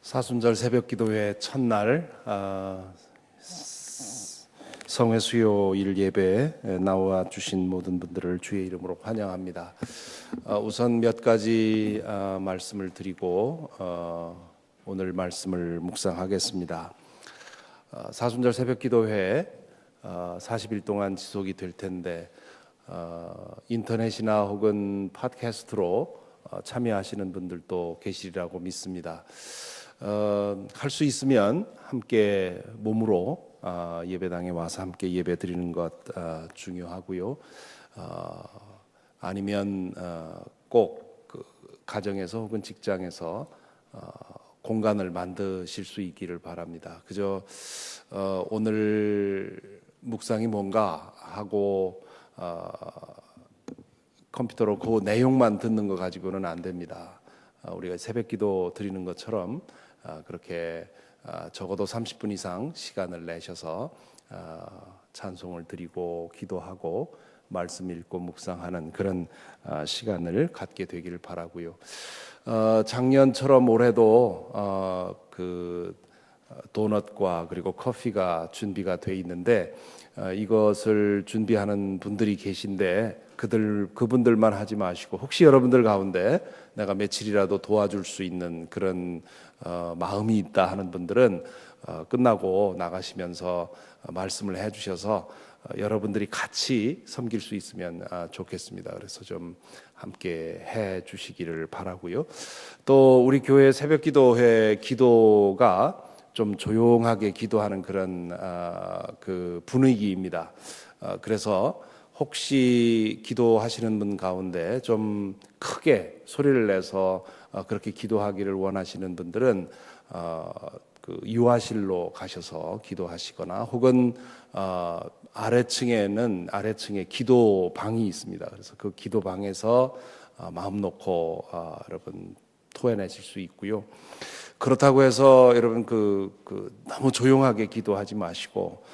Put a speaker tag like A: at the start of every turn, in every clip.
A: 사순절 새벽기도회 첫날 성회 수요일 예배에 나와 주신 모든 분들을 주의 이름으로 환영합니다. 우선 몇 가지 말씀을 드리고 오늘 말씀을 묵상하겠습니다. 사순절 새벽기도회 40일 동안 지속이 될 텐데 인터넷이나 혹은 팟캐스트로 참여하시는 분들도 계시리라고 믿습니다. 할 수 있으면 함께 몸으로 예배당에 와서 함께 예배 드리는 것 중요하고요. 아니면 꼭 그 가정에서 혹은 직장에서 공간을 만드실 수 있기를 바랍니다. 그저 오늘 묵상이 뭔가 하고 컴퓨터로 그 내용만 듣는 거 가지고는 안 됩니다. 우리가 새벽기도 드리는 것처럼 그렇게 적어도 30분 이상 시간을 내셔서 찬송을 드리고 기도하고 말씀 읽고 묵상하는 그런 시간을 갖게 되기를 바라고요. 작년처럼 올해도 그 도넛과 그리고 커피가 준비가 돼 있는데 이것을 준비하는 분들이 계신데 그분들만 하지 마시고 혹시 여러분들 가운데 내가 며칠이라도 도와줄 수 있는 그런 마음이 있다 하는 분들은 끝나고 나가시면서 말씀을 해주셔서 여러분들이 같이 섬길 수 있으면 좋겠습니다. 그래서 좀 함께 해 주시기를 바라고요. 또 우리 교회 새벽기도회 기도가 좀 조용하게 기도하는 그런 그 분위기입니다. 그래서 혹시 기도하시는 분 가운데 좀 크게 소리를 내서 그렇게 기도하기를 원하시는 분들은 그 유아실로 가셔서 기도하시거나 혹은 아래층에 기도방이 있습니다. 그래서 그 기도방에서 마음 놓고 여러분 토해내실 수 있고요. 그렇다고 해서 여러분 너무 조용하게 기도하지 마시고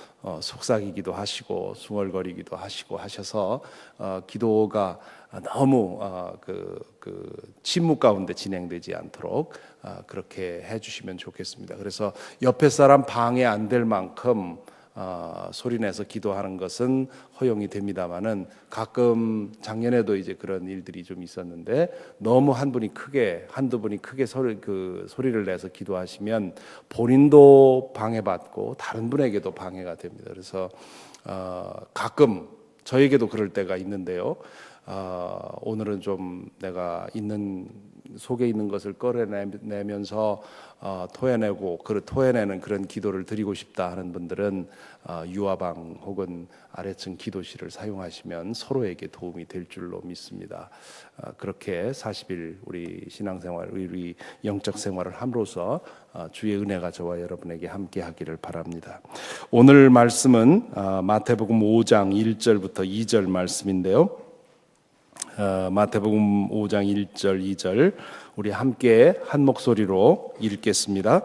A: 속삭이기도 하시고 숭얼거리기도 하시고 하셔서 기도가 너무 침묵 가운데 진행되지 않도록 그렇게 해주시면 좋겠습니다. 그래서 옆에 사람 방해 안 될 만큼 소리내서 기도하는 것은 허용이 됩니다만은 가끔 작년에도 이제 그런 일들이 좀 있었는데 너무 한두 분이 크게 소리를 내서 기도하시면 본인도 방해받고 다른 분에게도 방해가 됩니다. 그래서 가끔 저에게도 그럴 때가 있는데요. 오늘은 좀 내가 속에 있는 것을 꺼내내면서 토해내는 그런 기도를 드리고 싶다 하는 분들은 유아방 혹은 아래층 기도실을 사용하시면 서로에게 도움이 될 줄로 믿습니다. 그렇게 40일 우리 신앙생활, 우리 영적 생활을 함으로써 주의 은혜가 저와 여러분에게 함께 하기를 바랍니다. 오늘 말씀은 마태복음 5장 1절부터 2절 말씀인데요. 마태복음 5장 1절 2절 우리 함께 한 목소리로 읽겠습니다.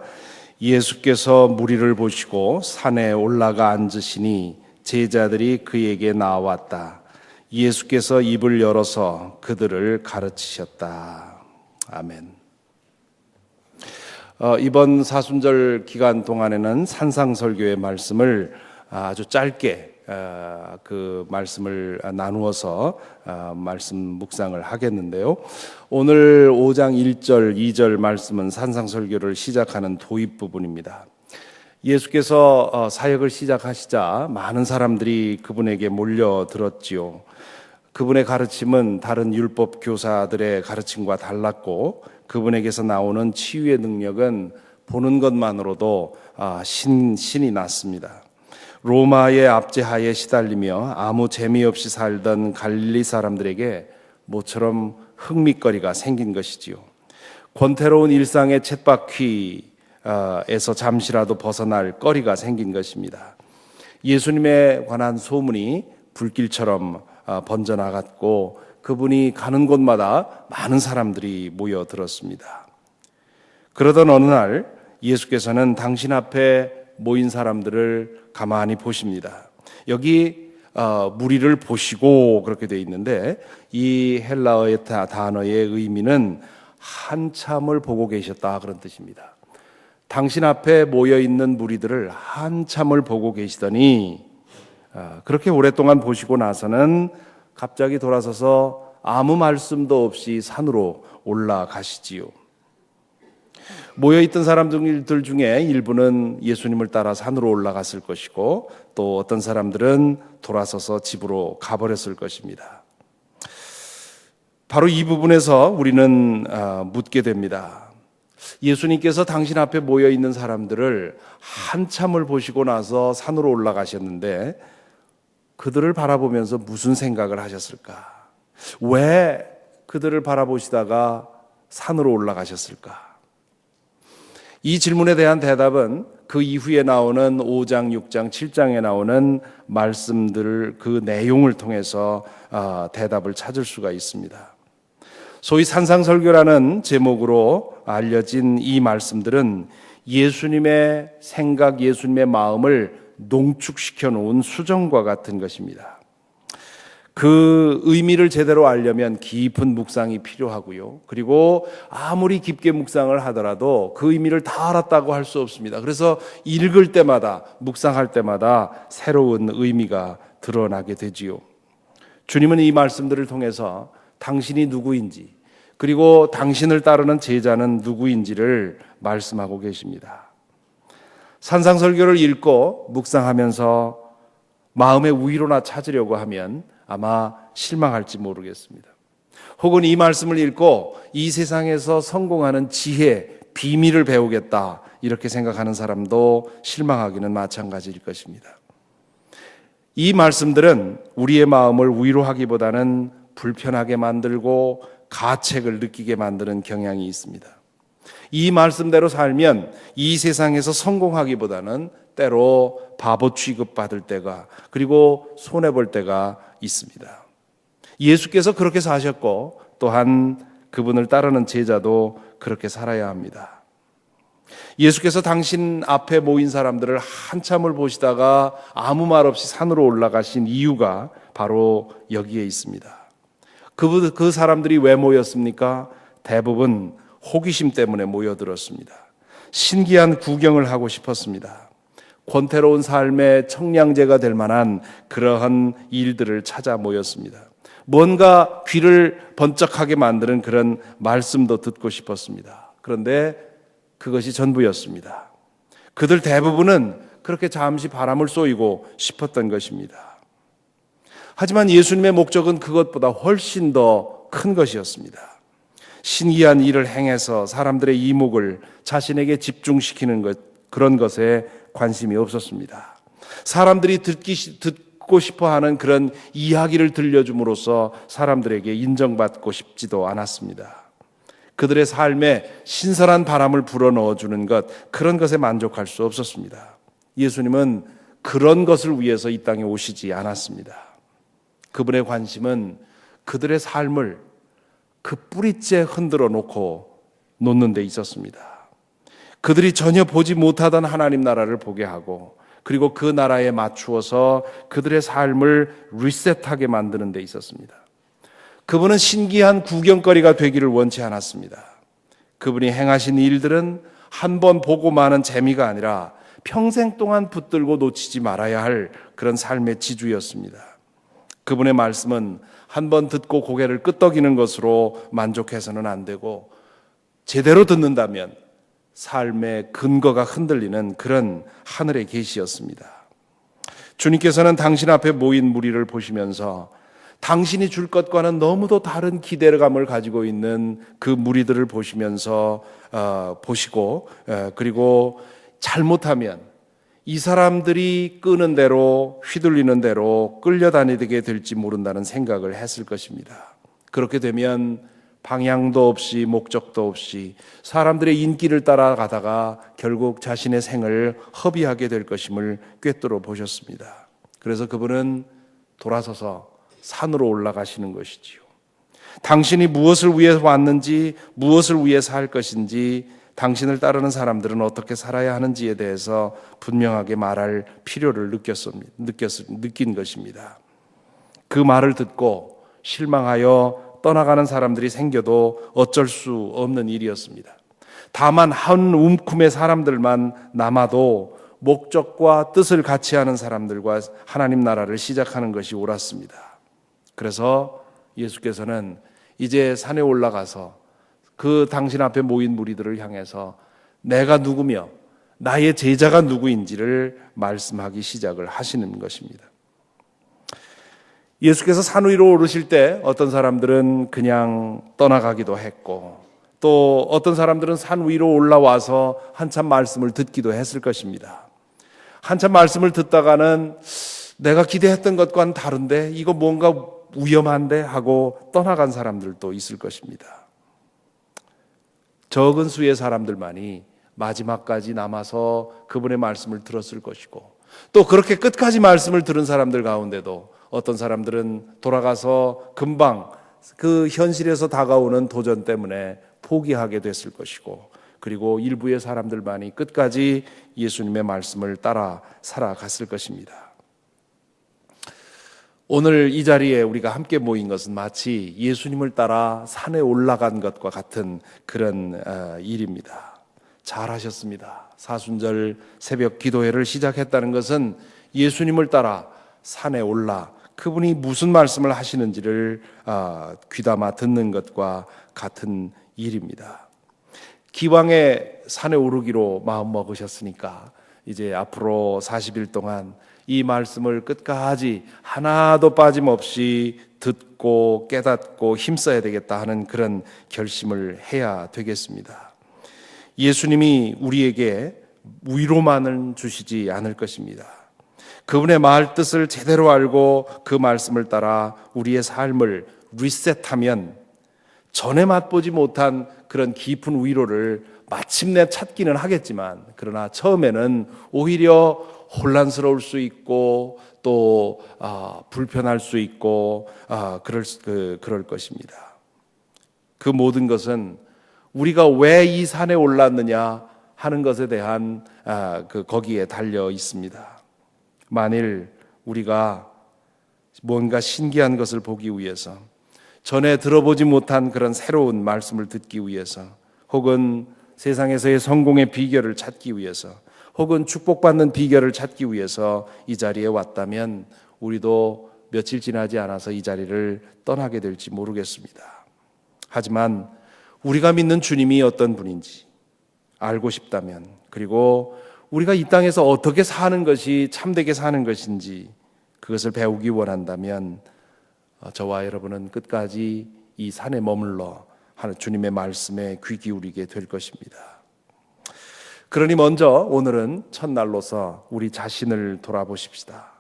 A: 예수께서 무리를 보시고 산에 올라가 앉으시니 제자들이 그에게 나왔다. 예수께서 입을 열어서 그들을 가르치셨다. 아멘. 이번 사순절 기간 동안에는 산상설교의 말씀을 아주 짧게 그 말씀을 나누어서 말씀 묵상을 하겠는데요. 오늘 5장 1절 2절 말씀은 산상설교를 시작하는 도입 부분입니다. 예수께서 사역을 시작하시자 많은 사람들이 그분에게 몰려들었지요. 그분의 가르침은 다른 율법 교사들의 가르침과 달랐고 그분에게서 나오는 치유의 능력은 보는 것만으로도 신이 났습니다. 로마의 압제하에 시달리며 아무 재미없이 살던 갈릴리 사람들에게 모처럼 흥미거리가 생긴 것이지요. 권태로운 일상의 쳇바퀴에서 잠시라도 벗어날 거리가 생긴 것입니다. 예수님에 관한 소문이 불길처럼 번져나갔고 그분이 가는 곳마다 많은 사람들이 모여들었습니다. 그러던 어느 날 예수께서는 당신 앞에 모인 사람들을 가만히 보십니다. 여기 무리를 보시고 그렇게 되어 있는데 이 헬라어의 단어의 의미는 한참을 보고 계셨다 그런 뜻입니다. 당신 앞에 모여 있는 무리들을 한참을 보고 계시더니 그렇게 오랫동안 보시고 나서는 갑자기 돌아서서 아무 말씀도 없이 산으로 올라가시지요. 모여있던 사람들 중에 일부는 예수님을 따라 산으로 올라갔을 것이고 또 어떤 사람들은 돌아서서 집으로 가버렸을 것입니다. 바로 이 부분에서 우리는 묻게 됩니다. 예수님께서 당신 앞에 모여있는 사람들을 한참을 보시고 나서 산으로 올라가셨는데 그들을 바라보면서 무슨 생각을 하셨을까? 왜 그들을 바라보시다가 산으로 올라가셨을까? 이 질문에 대한 대답은 그 이후에 나오는 5장, 6장, 7장에 나오는 말씀들 그 내용을 통해서 대답을 찾을 수가 있습니다. 소위 산상설교라는 제목으로 알려진 이 말씀들은 예수님의 생각, 예수님의 마음을 농축시켜 놓은 수정과 같은 것입니다. 그 의미를 제대로 알려면 깊은 묵상이 필요하고요. 그리고 아무리 깊게 묵상을 하더라도 그 의미를 다 알았다고 할 수 없습니다. 그래서 읽을 때마다, 묵상할 때마다 새로운 의미가 드러나게 되지요. 주님은 이 말씀들을 통해서 당신이 누구인지, 그리고 당신을 따르는 제자는 누구인지를 말씀하고 계십니다. 산상설교를 읽고 묵상하면서 마음의 위로나 찾으려고 하면 아마 실망할지 모르겠습니다. 혹은 이 말씀을 읽고 이 세상에서 성공하는 지혜, 비밀을 배우겠다 이렇게 생각하는 사람도 실망하기는 마찬가지일 것입니다. 이 말씀들은 우리의 마음을 위로하기보다는 불편하게 만들고 가책을 느끼게 만드는 경향이 있습니다. 이 말씀대로 살면 이 세상에서 성공하기보다는 때로 바보 취급받을 때가, 그리고 손해볼 때가 있습니다. 예수께서 그렇게 사셨고 또한 그분을 따르는 제자도 그렇게 살아야 합니다. 예수께서 당신 앞에 모인 사람들을 한참을 보시다가 아무 말 없이 산으로 올라가신 이유가 바로 여기에 있습니다. 그 사람들이 왜 모였습니까? 대부분 호기심 때문에 모여들었습니다. 신기한 구경을 하고 싶었습니다. 권태로운 삶의 청량제가 될 만한 그러한 일들을 찾아 모였습니다. 뭔가 귀를 번쩍하게 만드는 그런 말씀도 듣고 싶었습니다. 그런데 그것이 전부였습니다. 그들 대부분은 그렇게 잠시 바람을 쏘이고 싶었던 것입니다. 하지만 예수님의 목적은 그것보다 훨씬 더 큰 것이었습니다. 신기한 일을 행해서 사람들의 이목을 자신에게 집중시키는 것, 그런 것에 관심이 없었습니다. 사람들이 듣고 싶어하는 그런 이야기를 들려줌으로써 사람들에게 인정받고 싶지도 않았습니다. 그들의 삶에 신선한 바람을 불어넣어주는 것, 그런 것에 만족할 수 없었습니다. 예수님은 그런 것을 위해서 이 땅에 오시지 않았습니다. 그분의 관심은 그들의 삶을 그 뿌리째 흔들어 놓는 데 있었습니다. 그들이 전혀 보지 못하던 하나님 나라를 보게 하고, 그리고 그 나라에 맞추어서 그들의 삶을 리셋하게 만드는 데 있었습니다. 그분은 신기한 구경거리가 되기를 원치 않았습니다. 그분이 행하신 일들은 한 번 보고 마는 재미가 아니라 평생 동안 붙들고 놓치지 말아야 할 그런 삶의 지주였습니다. 그분의 말씀은 한 번 듣고 고개를 끄덕이는 것으로 만족해서는 안 되고, 제대로 듣는다면 삶의 근거가 흔들리는 그런 하늘의 계시였습니다. 주님께서는 당신 앞에 모인 무리를 보시면서 당신이 줄 것과는 너무도 다른 기대감을 가지고 있는 그 무리들을 보시면서 보시고, 그리고 잘못하면 이 사람들이 끄는 대로, 휘둘리는 대로 끌려다니게 될지 모른다는 생각을 했을 것입니다. 그렇게 되면 방향도 없이 목적도 없이 사람들의 인기를 따라가다가 결국 자신의 생을 허비하게 될 것임을 꿰뚫어 보셨습니다. 그래서 그분은 돌아서서 산으로 올라가시는 것이지요. 당신이 무엇을 위해 왔는지, 무엇을 위해 살 것인지, 당신을 따르는 사람들은 어떻게 살아야 하는지에 대해서 분명하게 말할 필요를 느낀 것입니다. 그 말을 듣고 실망하여 떠나가는 사람들이 생겨도 어쩔 수 없는 일이었습니다. 다만 한 움큼의 사람들만 남아도 목적과 뜻을 같이 하는 사람들과 하나님 나라를 시작하는 것이 옳았습니다. 그래서 예수께서는 이제 산에 올라가서 그 당신 앞에 모인 무리들을 향해서 내가 누구며 나의 제자가 누구인지를 말씀하기 시작을 하시는 것입니다. 예수께서 산 위로 오르실 때 어떤 사람들은 그냥 떠나가기도 했고, 또 어떤 사람들은 산 위로 올라와서 한참 말씀을 듣기도 했을 것입니다. 한참 말씀을 듣다가는 내가 기대했던 것과는 다른데 이거 뭔가 위험한데 하고 떠나간 사람들도 있을 것입니다. 적은 수의 사람들만이 마지막까지 남아서 그분의 말씀을 들었을 것이고, 또 그렇게 끝까지 말씀을 들은 사람들 가운데도 어떤 사람들은 돌아가서 금방 그 현실에서 다가오는 도전 때문에 포기하게 됐을 것이고, 그리고 일부의 사람들만이 끝까지 예수님의 말씀을 따라 살아갔을 것입니다. 오늘 이 자리에 우리가 함께 모인 것은 마치 예수님을 따라 산에 올라간 것과 같은 그런 일입니다. 잘하셨습니다. 사순절 새벽 기도회를 시작했다는 것은 예수님을 따라 산에 올라 그분이 무슨 말씀을 하시는지를 귀담아 듣는 것과 같은 일입니다. 기왕에 산에 오르기로 마음먹으셨으니까 이제 앞으로 40일 동안 이 말씀을 끝까지 하나도 빠짐없이 듣고 깨닫고 힘써야 되겠다 하는 그런 결심을 해야 되겠습니다. 예수님이 우리에게 위로만은 주시지 않을 것입니다. 그분의 말 뜻을 제대로 알고 그 말씀을 따라 우리의 삶을 리셋하면 전에 맛보지 못한 그런 깊은 위로를 마침내 찾기는 하겠지만, 그러나 처음에는 오히려 혼란스러울 수 있고 또 불편할 수 있고 그럴 것입니다. 그 모든 것은 우리가 왜 이 산에 올랐느냐 하는 것에 대한 거기에 달려 있습니다. 만일 우리가 뭔가 신기한 것을 보기 위해서, 전에 들어보지 못한 그런 새로운 말씀을 듣기 위해서, 혹은 세상에서의 성공의 비결을 찾기 위해서, 혹은 축복받는 비결을 찾기 위해서 이 자리에 왔다면 우리도 며칠 지나지 않아서 이 자리를 떠나게 될지 모르겠습니다. 하지만 우리가 믿는 주님이 어떤 분인지 알고 싶다면, 그리고 우리가 이 땅에서 어떻게 사는 것이 참되게 사는 것인지 그것을 배우기 원한다면 저와 여러분은 끝까지 이 산에 머물러 하는 주님의 말씀에 귀 기울이게 될 것입니다. 그러니 먼저 오늘은 첫날로서 우리 자신을 돌아보십시다.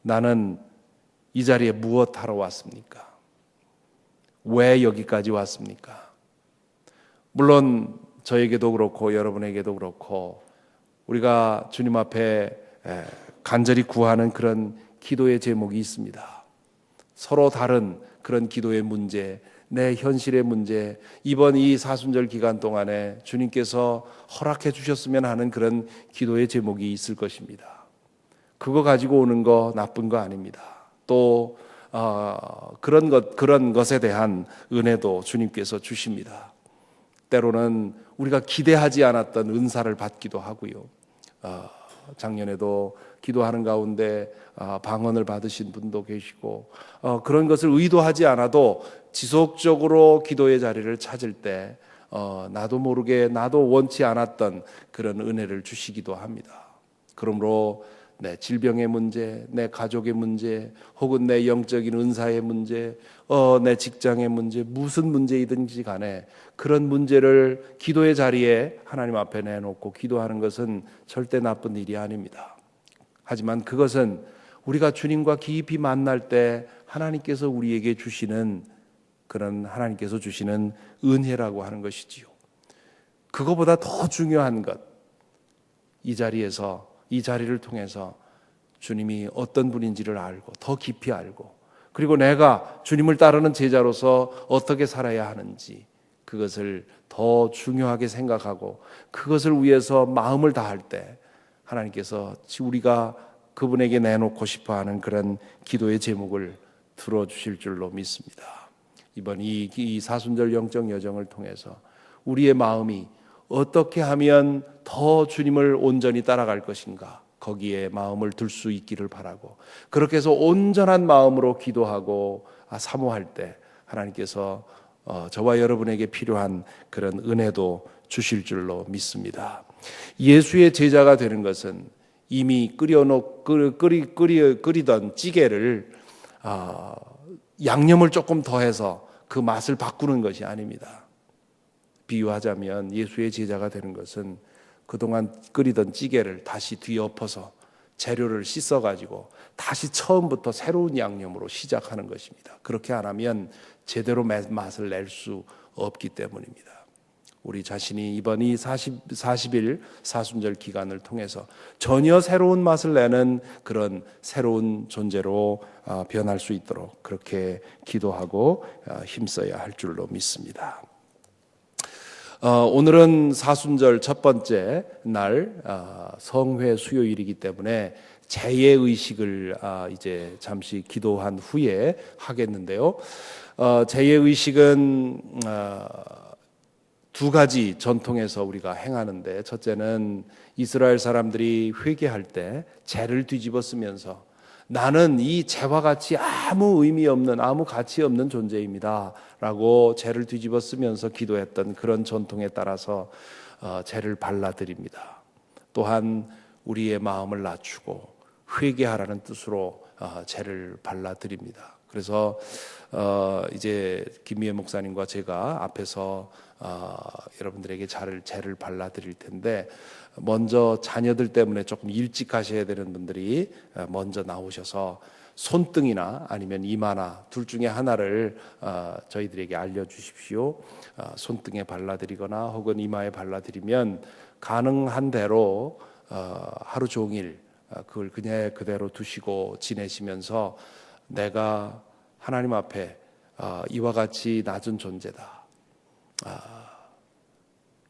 A: 나는 이 자리에 무엇하러 왔습니까? 왜 여기까지 왔습니까? 물론 저에게도 그렇고 여러분에게도 그렇고 우리가 주님 앞에 간절히 구하는 그런 기도의 제목이 있습니다. 서로 다른 그런 기도의 문제, 내 현실의 문제, 이번 이 사순절 기간 동안에 주님께서 허락해 주셨으면 하는 그런 기도의 제목이 있을 것입니다. 그거 가지고 오는 거 나쁜 거 아닙니다. 또 그런 것에 대한 은혜도 주님께서 주십니다. 때로는 우리가 기대하지 않았던 은사를 받기도 하고요. 작년에도 기도하는 가운데 방언을 받으신 분도 계시고, 그런 것을 의도하지 않아도 지속적으로 기도의 자리를 찾을 때 나도 모르게 나도 원치 않았던 그런 은혜를 주시기도 합니다. 그러므로 내 질병의 문제, 내 가족의 문제, 혹은 내 영적인 은사의 문제, 내 직장의 문제, 무슨 문제이든지 간에 그런 문제를 기도의 자리에 하나님 앞에 내놓고 기도하는 것은 절대 나쁜 일이 아닙니다. 하지만 그것은 우리가 주님과 깊이 만날 때 하나님께서 우리에게 주시는 그런 하나님께서 주시는 은혜라고 하는 것이지요. 그거보다 더 중요한 것, 이 자리에서 이 자리를 통해서 주님이 어떤 분인지를 알고 더 깊이 알고, 그리고 내가 주님을 따르는 제자로서 어떻게 살아야 하는지 그것을 더 중요하게 생각하고 그것을 위해서 마음을 다할 때 하나님께서 우리가 그분에게 내놓고 싶어하는 그런 기도의 제목을 들어주실 줄로 믿습니다. 이번 이 사순절 영적 여정을 통해서 우리의 마음이 어떻게 하면 더 주님을 온전히 따라갈 것인가, 거기에 마음을 둘 수 있기를 바라고, 그렇게 해서 온전한 마음으로 기도하고 사모할 때 하나님께서 저와 여러분에게 필요한 그런 은혜도 주실 줄로 믿습니다. 예수의 제자가 되는 것은 이미 끓이던 찌개를 양념을 조금 더해서 그 맛을 바꾸는 것이 아닙니다. 비유하자면 예수의 제자가 되는 것은 그동안 끓이던 찌개를 다시 뒤엎어서 재료를 씻어가지고 다시 처음부터 새로운 양념으로 시작하는 것입니다. 그렇게 안 하면 제대로 맛을 낼 수 없기 때문입니다. 우리 자신이 이번 이 40일 사순절 기간을 통해서 전혀 새로운 맛을 내는 그런 새로운 존재로 변할 수 있도록 그렇게 기도하고 힘써야 할 줄로 믿습니다. 오늘은 사순절 첫 번째 날 성회 수요일이기 때문에 제예의식을 이제 잠시 기도한 후에 하겠는데요. 제예의식은 두 가지 전통에서 우리가 행하는데, 첫째는 이스라엘 사람들이 회개할 때 재를 뒤집어 쓰면서 나는 이 재와 같이 아무 의미 없는, 아무 가치 없는 존재입니다 라고 재를 뒤집어 쓰면서 기도했던 그런 전통에 따라서 재를 발라드립니다. 또한 우리의 마음을 낮추고 회개하라는 뜻으로 재를 발라드립니다. 그래서 이제 김미애 목사님과 제가 앞에서 여러분들에게 재를 발라드릴 텐데, 먼저 자녀들 때문에 조금 일찍 가셔야 되는 분들이 먼저 나오셔서 손등이나 아니면 이마나 둘 중에 하나를 저희들에게 알려주십시오. 손등에 발라드리거나 혹은 이마에 발라드리면 가능한 대로 하루 종일 그걸 그냥 그대로 두시고 지내시면서 내가 하나님 앞에 이와 같이 낮은 존재다,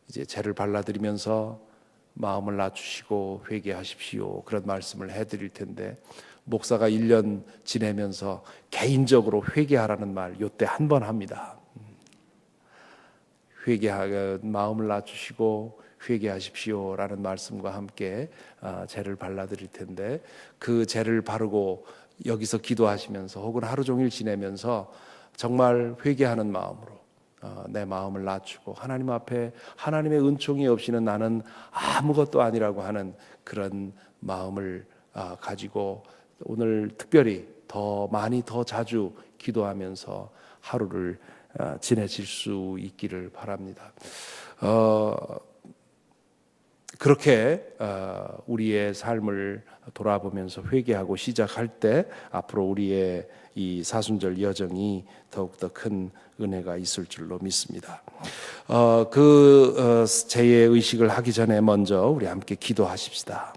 A: 이제 재를 발라드리면서 마음을 낮추시고 회개하십시오, 그런 말씀을 해드릴 텐데, 목사가 1년 지내면서 개인적으로 회개하라는 말 요때 한 번 합니다. 마음을 낮추시고 회개하십시오라는 말씀과 함께 재를 발라드릴 텐데, 그 재를 바르고 여기서 기도하시면서 혹은 하루 종일 지내면서 정말 회개하는 마음으로 내 마음을 낮추고 하나님 앞에 하나님의 은총이 없이는 나는 아무것도 아니라고 하는 그런 마음을 가지고 오늘 특별히 더 많이 더 자주 기도하면서 하루를 지내실 수 있기를 바랍니다. 그렇게 우리의 삶을 돌아보면서 회개하고 시작할 때 앞으로 우리의 이 사순절 여정이 더욱더 큰 은혜가 있을 줄로 믿습니다. 제의 의식을 하기 전에 먼저 우리 함께 기도하십시다.